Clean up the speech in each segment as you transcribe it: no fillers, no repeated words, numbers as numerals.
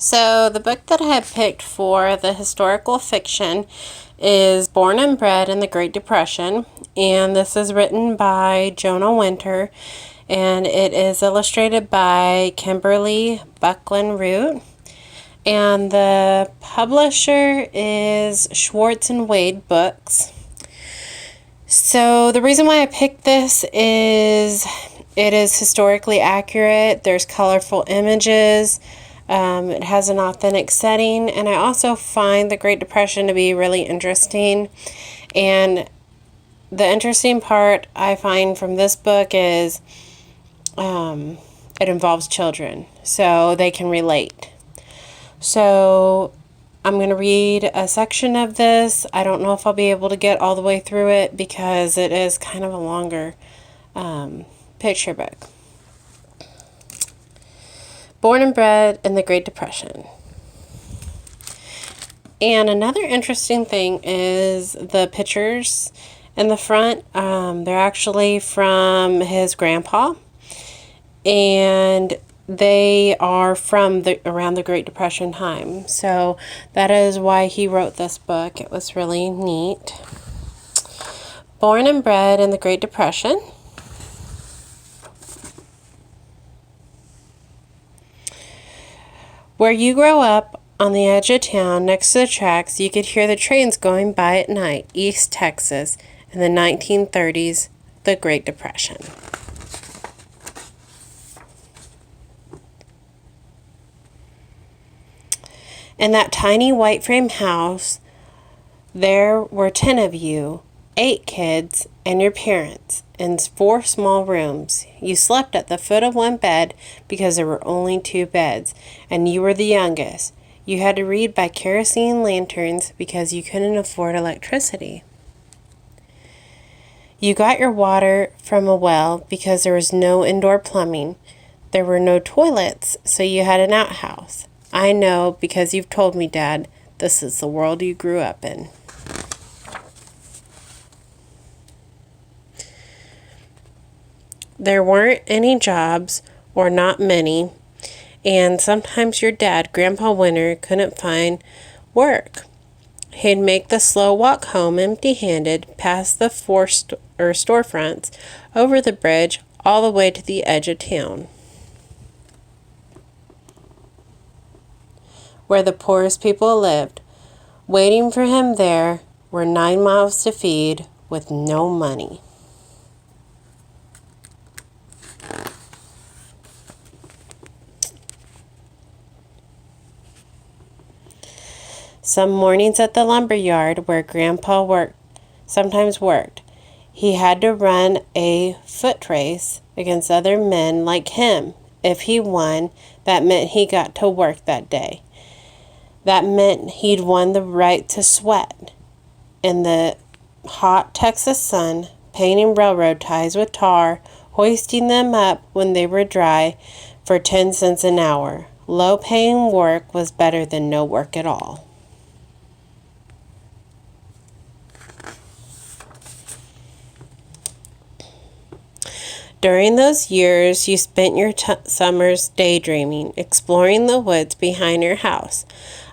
So, the book that I have picked for the historical fiction is Born and Bred in the Great Depression, and this is written by Jonah Winter, and it is illustrated by Kimberly Buckland Root, and the publisher is Schwartz and Wade Books. So, the reason why I picked this is it is historically accurate, there's colorful images. It has an authentic setting, and I also find the Great Depression to be really interesting. And the interesting part I find from this book is it involves children, so they can relate. So I'm going to read a section of this. I don't know if I'll be able to get all the way through it because it is kind of a longer picture book. Born and Bred in the Great Depression. And another interesting thing is the pictures in the front. They're actually from his grandpa, and they are from around the Great Depression time. So that is why he wrote this book. It was really neat. Born and Bred in the Great Depression. Where you grow up, on the edge of town, next to the tracks, you could hear the trains going by at night, East Texas, in the 1930s, the Great Depression. In that tiny white frame house, there were 10 of you, 8 kids, and your parents, in 4 small rooms. You slept at the foot of one bed because there were only 2 beds, and you were the youngest. You had to read by kerosene lanterns because you couldn't afford electricity. You got your water from a well because there was no indoor plumbing. There were no toilets, so you had an outhouse. I know because you've told me, Dad, this is the world you grew up in. There weren't any jobs, or not many, and sometimes your dad, Grandpa Winter, couldn't find work. He'd make the slow walk home empty-handed, past the storefronts, over the bridge, all the way to the edge of town, where the poorest people lived. Waiting for him there were 9 mouths to feed with no money. Some mornings at the lumber yard where Grandpa sometimes worked, he had to run a foot race against other men like him. If he won, that meant he got to work that day. That meant he'd won the right to sweat in the hot Texas sun, painting railroad ties with tar, hoisting them up when they were dry for 10 cents an hour. Low-paying work was better than no work at all. During those years, you spent your summers daydreaming, exploring the woods behind your house.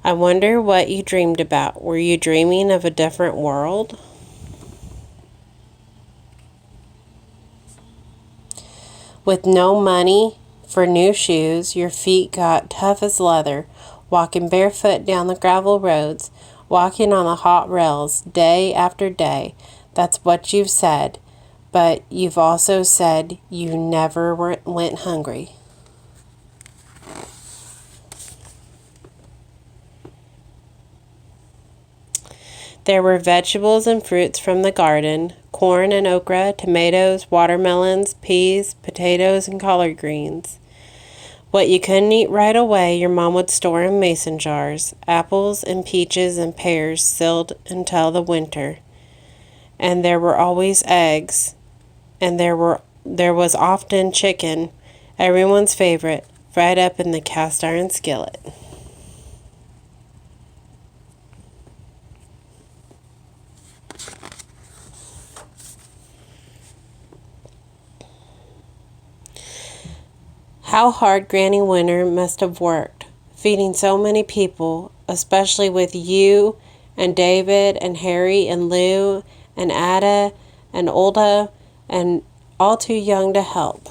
I wonder what you dreamed about. Were you dreaming of a different world? With no money for new shoes, your feet got tough as leather, walking barefoot down the gravel roads, walking on the hot rails day after day. That's what you've said. But you've also said you never went hungry. There were vegetables and fruits from the garden, corn and okra, tomatoes, watermelons, peas, potatoes, and collard greens. What you couldn't eat right away, your mom would store in mason jars, apples and peaches and pears sealed until the winter. And there were always eggs. And there was often chicken, everyone's favorite, fried up in the cast iron skillet. How hard Granny Winter must have worked. feeding so many people, especially with you and David and Harry and Lou and Ada and Olda, and all too young to help.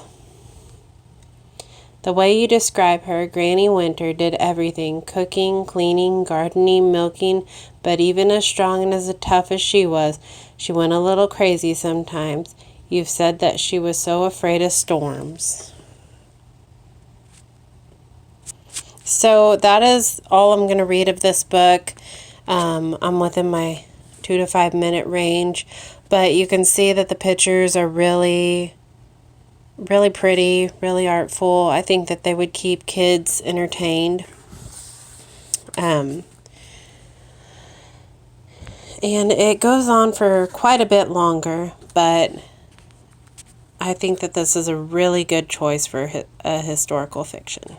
The way you describe her, Granny Winter did everything, cooking, cleaning, gardening, milking, but even as strong and as tough as she was, she went a little crazy sometimes. You've said that she was so afraid of storms. So that is all I'm going to read of this book. I'm within my 2 to 5 minute range, but you can see that the pictures are really pretty, really artful. I think that they would keep kids entertained. And it goes on for quite a bit longer, but I think that this is a really good choice for a historical fiction.